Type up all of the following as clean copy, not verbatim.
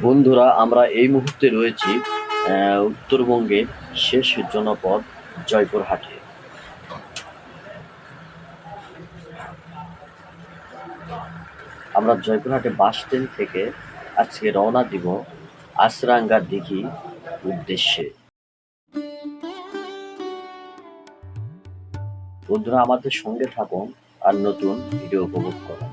বন্ধুরা, আমরা এই মুহূর্তে রয়েছি উত্তরবঙ্গের শেষ জনপদ জয়পুরহাটে। আমরা জয়পুরহাটে বাস স্ট্যান্ড থেকে আজকে রওনা দিব আচরাঙ্গা দিঘি উদ্দেশ্যে। বন্ধুরা, আমাদের সঙ্গে থাকুন আর নতুন ভিডিও উপভোগ করুন।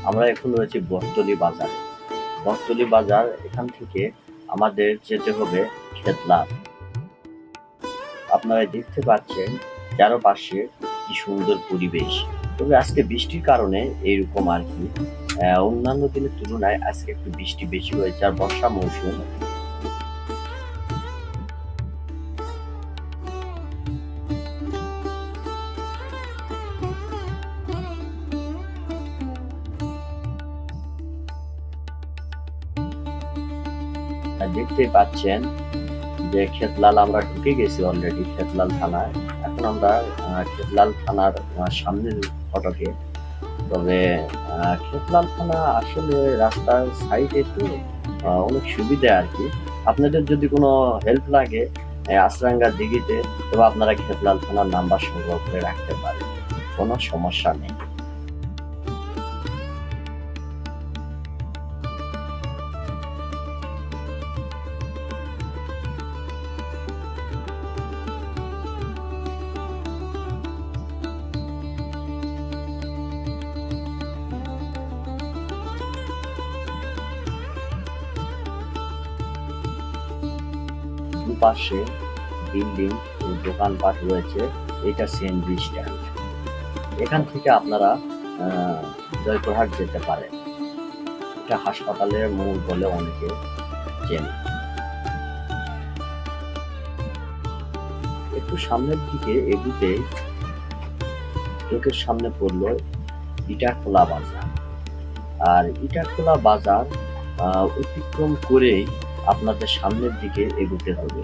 আমরা এখন রয়েছি বটতলী বাজারে। বটতলী বাজার, এখান থেকে আমাদের যেতে হবে খেতলাল। আপনারা দেখতে পাচ্ছেন চারপাশে কি সুন্দর পরিবেশ। তবে আজকে বৃষ্টির কারণে এইরকম আর কি, অন্যান্য দিনের তুলনায় আজকে একটু বৃষ্টি বেশি হয়েছে, আর বর্ষা মৌসুম। দেখতেই পাচ্ছেন যে খেতলাল আমরা ঢুকে গেছি অলরেডি, খেতলাল থানায়। এখন আমরা খেতলাল থানার সামনের ফটকে। তবে খেতলাল থানা আসলে রাস্তার সাইডে তো অনেক সুবিধা আর কি। আপনাদের যদি কোনো হেল্প লাগে আচরাঙ্গা দিঘিতে, তবে আপনারা খেতলাল থানার নাম্বার সংগ্রহ করে রাখতে পারেন, কোনো সমস্যা নেই। দুপাশে বিল্ডিং ও দোকানপাট রয়েছে। এটা সিএনজি স্ট্যান্ড। এখান থেকে আপনারা জয়পুরহাট যেতে পারেন। এটা হাসপাতালের মোড় বলে অনেকে চেনে। একটু সামনের দিকে এগুতে চোখের সামনে পড়লো ইটাখোলা বাজার। আর ইটাখোলা বাজার অতিক্রম করেই আপনাদের সামনের দিকে এগুতে হবে।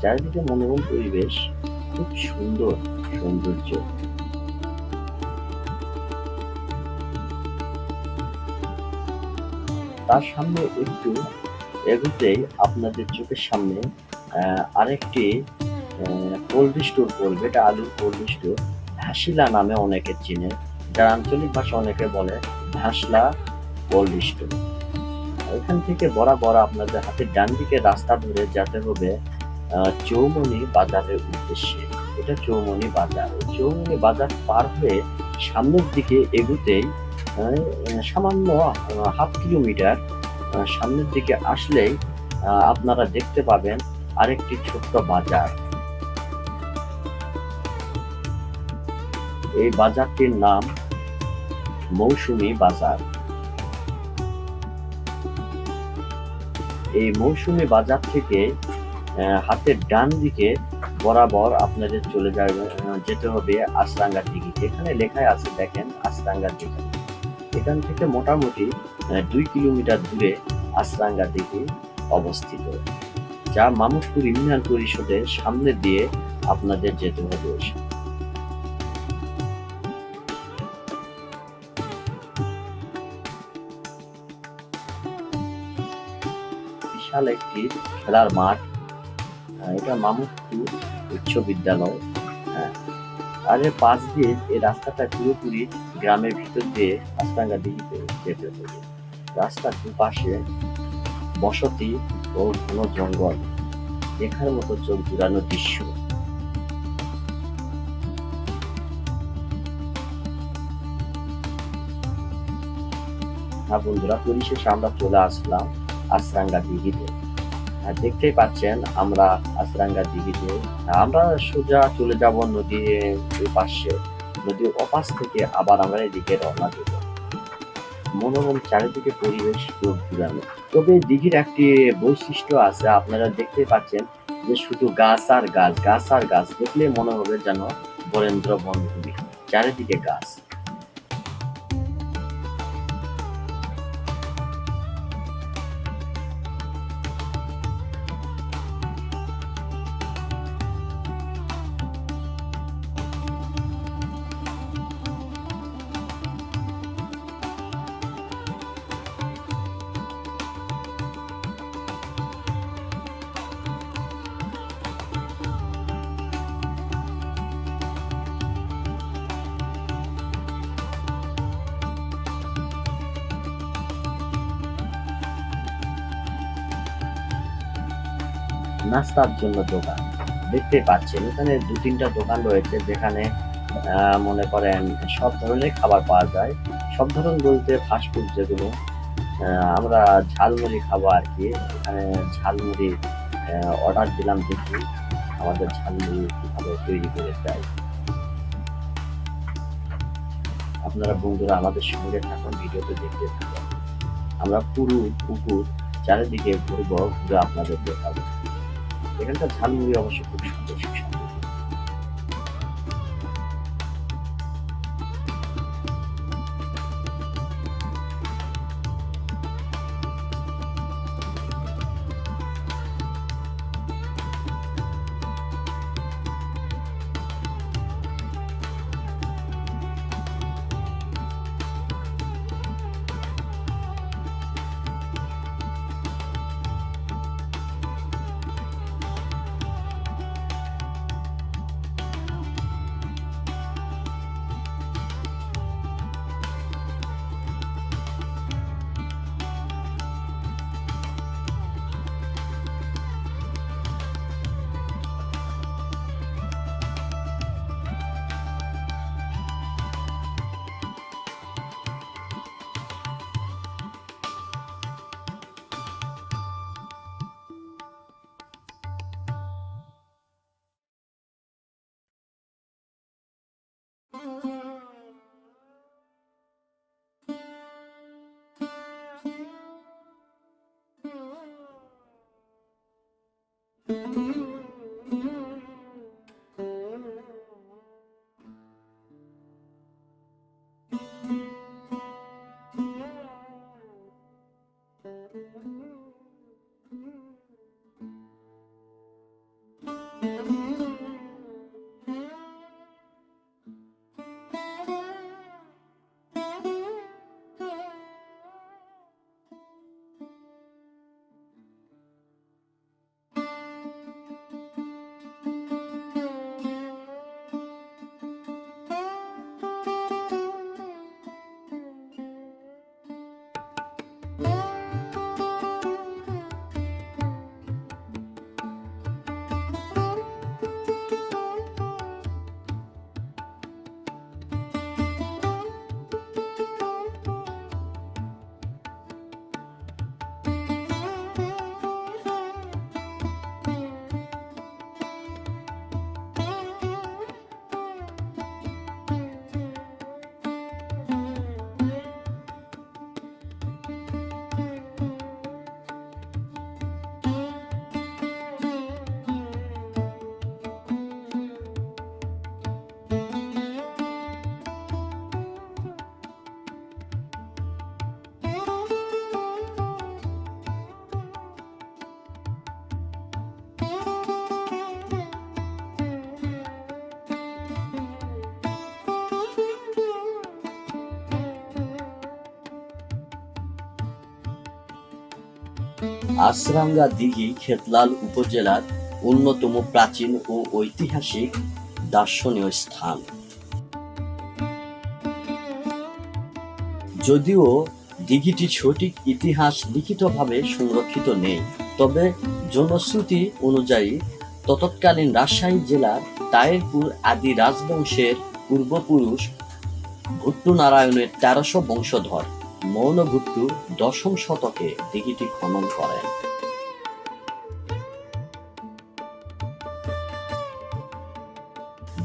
চারিদিকে মনোরম পরিবেশ, খুব সুন্দর সৌন্দর্য। তার সামনে একটু এগুতেই আপনাদের চোখের সামনে আরেকটি কোল্ড স্টোর পড়বে। এটা আলুর কোল্ড স্টোর। হাসিলা নামে অনেকে চিনে, যার আঞ্চলিক ভাষা অনেকে বলে হাসলা কোল্ড স্টোর। এখান থেকে বরাবর আপনাদের হাতের ডান দিকে রাস্তা ধরে যেতে হবে চৌমনি বাজারের উদ্দেশ্যে। এটা চৌমনি বাজার। চৌমনি বাজার পার হয়ে সামনের দিকে এগুতেই সামান্য হাফ কিলোমিটার সামনের দিকে আসলেই আপনারা দেখতে পাবেন আরেকটি ছোট্ট বাজার। এই বাজারটির নাম মৌসুমী বাজার। এই মৌসুমী বাজার থেকে হাতের ডান দিকে বরাবর আপনাদের যেতে হবে আচরাঙ্গা দিঘিতে। এখানে লেখাই আছে, দেখেন, আচরাঙ্গা দিঘি। এখান থেকে মোটামুটি 2 কিলোমিটার দূরে আচরাঙ্গা দিঘি অবস্থিত, যা মামুদপুর ইউনিয়ন পরিষদের সামনে দিয়ে আপনাদের যেতে হবে। বিশাল একটি খেলার মাঠ। এটা মামুদপুর উচ্চ বিদ্যালয়। আর এর পাশ দিয়ে এই রাস্তাটা পুরোপুরি গ্রামের ভিতর দিয়ে আচরাঙ্গা দিঘিতে যেতে হবে। রাস্তার দুপাশে বসতি ও ঘন জঙ্গল, দেখার মতো চোখ জুড়ানো দৃশ্য। বন্ধুরা, পরিশেষে আমরা চলে আসলাম আচরাঙ্গা দিঘিতে। দেখতেই পাচ্ছেন আমরা আচরাঙ্গা দিঘিতে। আমরা সোজা চলে যাব নদীর পাশে। নদীর ওপাশ থেকে আবার আমরা এদিকে রওনা দেব। মনোরম চারিদিকে পরিবেশ চোখ জুড়ানো। তবে দিঘির একটি বৈশিষ্ট্য আছে, আপনারা দেখতে পাচ্ছেন যে শুধু গাছ আর গাছ, গাছ আর গাছ। দেখলে মনে হবে যেন বরেন্দ্র বনভূমি, চারিদিকে গাছ। নাস্তার জন্য দোকান দেখতে পাচ্ছেন। এখানে ২-৩টা দোকান রয়েছে যেখানে মনে করেন সব ধরনের খাবার পাওয়া যায়। সব ধরন বলতে ফাস্টফুড যেগুলো আমরা ঝালমুড়ি খাবো আরকি। এখানে ঝালমুড়ি অর্ডার দিলাম, দেখি আমাদের ঝালমুড়ি কিভাবে তৈরি করে দেয়। আপনারা বন্ধুরা আমাদের সঙ্গে থাকুন, ভিডিওতে দেখতে থাকুন। আমরা পুরো পুকুর চারিদিকে ঘুরবো, ঘুরে আপনাদের দেখাবো। এখানকার ঝালমুড়ি অবশ্য খুব সুন্দর সুস্বাদু। আছরাঙ্গা দিঘি খেতলাল উপজেলার অন্যতম প্রাচীন ও ঐতিহাসিক দর্শনীয় স্থান। যদিও দিঘিটির সঠিক ইতিহাস লিখিতভাবে সংরক্ষিত নেই, তবে জনশ্রুতি অনুযায়ী তৎকালীন রাজশাহী জেলার তায়েরপুর আদি রাজবংশের পূর্বপুরুষ ভুট্টু নারায়ণের ১৩০০ বংশধর মৌন ভুট্টু ১০ম শতকে দিঘিটি খনন করেন।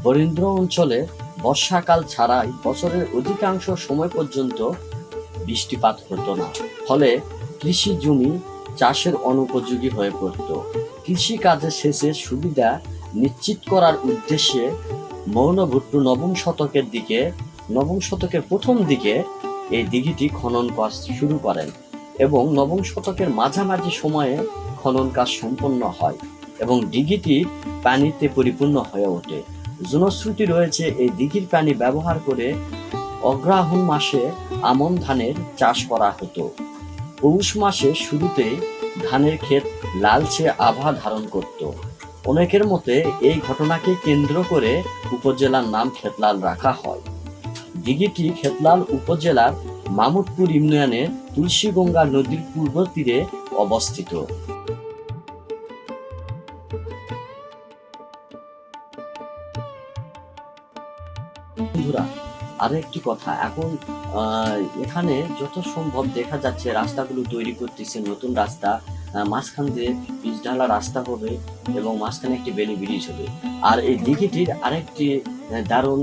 বরেন্দ্র অঞ্চলে বর্ষাকাল ছাড়াই বছরের অধিকাংশ সময় পর্যন্ত বৃষ্টিপাত হতো না, ফলে কৃষি জমি চাষের অনুপযোগী হয়ে পড়ত। কৃষি কাজে সেচের সুবিধা নিশ্চিত করার উদ্দেশ্যে মৌন ভুট্টু নবম শতকের প্রথম দিকে এই দিঘিটি খনন কাজ শুরু করেন এবং নবম শতকের মাঝামাঝি সময়ে খনন কাজ সম্পন্ন হয় এবং দিঘিটি পানিতে পরিপূর্ণ হয়ে ওঠে। জনশ্রুতি রয়েছে এই দিঘির পানি ব্যবহার করে অগ্রহায়ণ মাসে আমন ধানের চাষ করা হতো। পৌষ মাসের শুরুতে ধানের ক্ষেত লালচে আভা ধারণ করত। অনেকের মতে এই ঘটনাকে কেন্দ্র করে উপজেলার নাম খেতলাল রাখা হয়। দিঘিটি খেতলাল উপজেলার মামুদপুর ইউনিয়নের তুলসীগঙ্গা নদীর পূর্ব তীরে অবস্থিত। আরো একটি কথা, এখন এখানে যত সম্ভব দেখা যাচ্ছে রাস্তাগুলো তৈরি করতেছে, নতুন রাস্তা, মাঝখান দিয়ে পিচ ঢালা রাস্তা হবে এবং মাঝখানে একটি বেলি ব্রিজ হবে। আর এই দিঘিটির আরেকটি দারুণ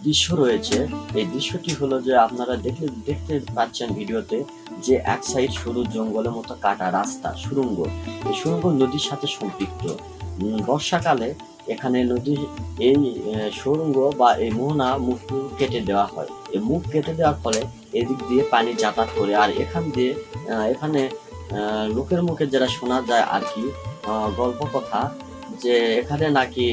দৃশ্য রয়েছে। এই দৃশ্যটি হলো যে আপনারা দেখতে পাচ্ছেন ভিডিওতে, যে এক সাইড সরু জঙ্গলের মতো কাটা রাস্তা, সুড়ঙ্গ। এই সুড়ঙ্গ নদীর সাথে সম্পৃক্ত। বর্ষাকালে এখানে নদীর এই সুড়ঙ্গ বা এই মোহনা মুখ কেটে দেওয়া হয়। এই মুখ কেটে দেওয়ার ফলে এদিক দিয়ে পানি যাতায়াত করে। আর এখানে লোকের মুখে যেটা শোনা যায় আর কি, গল্প কথা, যে এখানে নাকি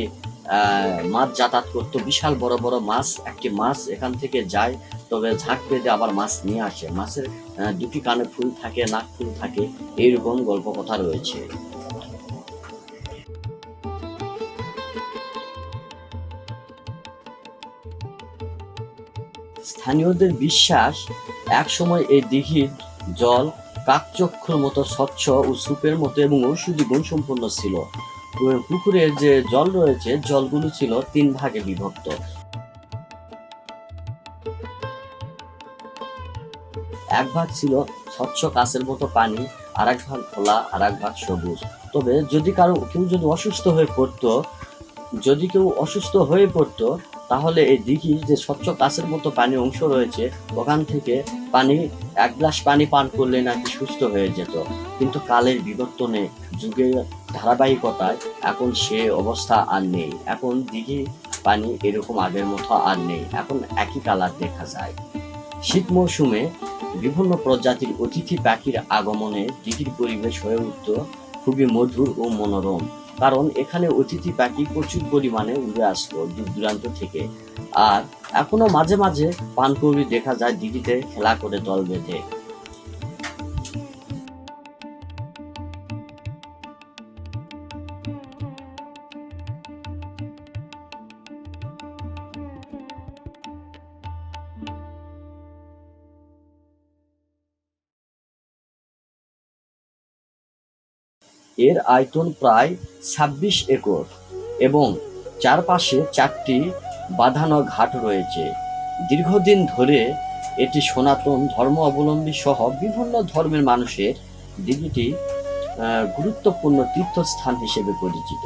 মাছ যাতায়াত করতো, বিশাল বড় বড় মাছ। একটি মাছ এখান থেকে যায়, তবে ঝাঁক বেঁধে আবার মাছ নিয়ে আসে। মাছের দুটি কানে ফুল থাকে, নাক ফুল থাকে, এইরকম গল্প কথা রয়েছে। স্থানীয়দের বিশ্বাস, একসময় এই দিঘির জল কাকচক্ষুর মতো স্বচ্ছ ও সুপের মতো এবং ঔষধি গুণ সম্পন্ন ছিল। পুকুরের যে জল রয়েছে, জলগুলো ছিল 3 ভাগে বিভক্ত। এক ভাগ ছিল স্বচ্ছ কাঁচের মতো পানি, আর এক ভাগ খোলা, আর এক ভাগ সবুজ। তবে কেউ অসুস্থ হয়ে পড়তো, তাহলে এই দিঘির যে স্বচ্ছ কাঁচের মতো পানি অংশ রয়েছে, ওখান থেকে এক গ্লাস পানি পান করলে নাকি সুস্থ হয়ে যেত। কিন্তু কালের বিবর্তনে, যুগের ধারাবাহিকতায় এখন সে অবস্থা আর নেই। এখন দিঘির পানি এরকম আগের মতো আর নেই, এখন একই কালার দেখা যায়। শীত মৌসুমে বিভিন্ন প্রজাতির অতিথি পাখির আগমনে দিঘির পরিবেশ হয়ে উঠত খুবই মধুর ও মনোরম। কারণ এখানে অতিথি পাখি প্রচুর পরিমাণে উড়ে আসতো দূর দূরান্ত থেকে। আর এখনো মাঝে মাঝে পানকৌড়ি দেখা যায় দিঘিতে খেলা করে দল বেঁধে। এর আয়তন প্রায় ২৬ একর এবং চারপাশে 4টি বাঁধানো ঘাট রয়েছে। দীর্ঘদিন ধরে এটি সনাতন ধর্ম অবলম্বী সহ বিভিন্ন ধর্মের মানুষের দিঘিটি গুরুত্বপূর্ণ তীর্থস্থান হিসেবে পরিচিত।